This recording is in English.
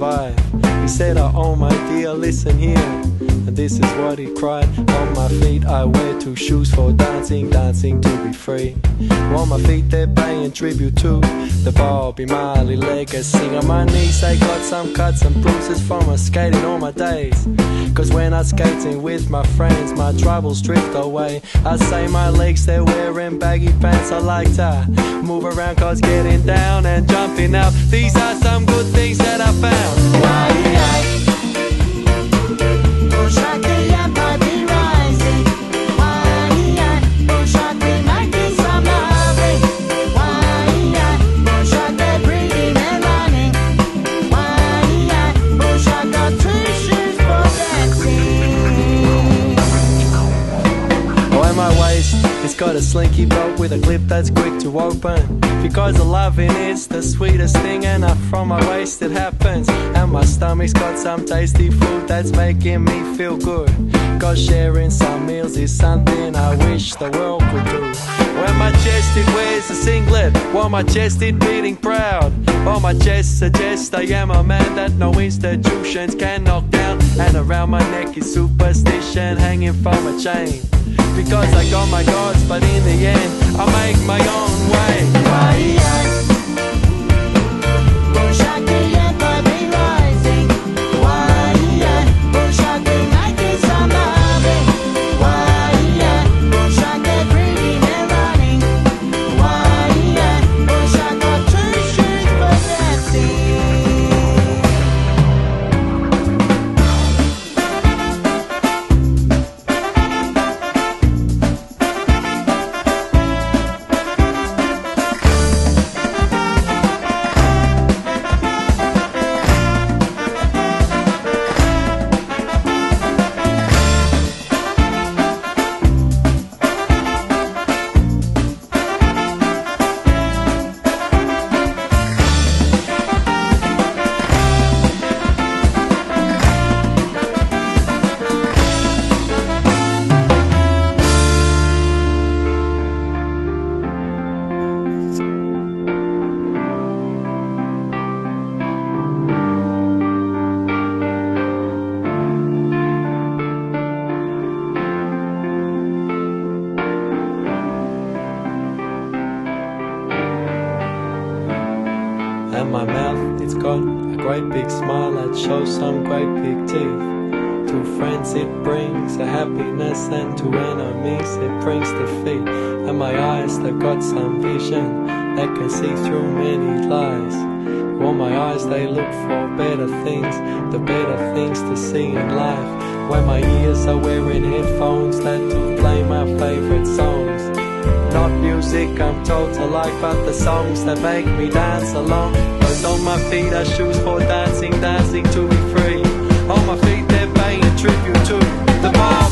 survive. He said, oh my dear, listen here. And this is what he cried. On my feet I wear 2 shoes for dancing, dancing to be free. On my feet they're paying tribute to the Bobby Marley legacy. On my knees they got some cuts and bruises from my skating all my days. Cause when I'm skating with my friends, my troubles drift away. I say my legs, they're wearing baggy pants. I like to move around cause getting down and jumping out, these are some good things that I found. It's got a slinky belt with a clip that's quick to open. Because the loving is the sweetest thing, and up from my waist it happens. And my stomach's got some tasty food that's making me feel good. Cause sharing some meals is something I wish the world could do. When my chest it wears a singlet, while my chest it beating proud. While my chest suggests I am a man that no institutions can knock down. And around my neck is superstition hanging from a chain. Because I got my gods, but in the end I make my own way. And my mouth, it's got a great big smile that shows some great big teeth. To friends it brings a happiness, and to enemies it brings defeat. And my eyes, they've got some vision that can see through many lies. Well, my eyes, they look for better things, the better things to see in life. When my ears are wearing headphones that do play my favorite songs. Not music I'm told to like, but the songs that make me dance along. Cause on my feet are shoes for dancing, dancing to be free. On my feet they're paying tribute to the bar.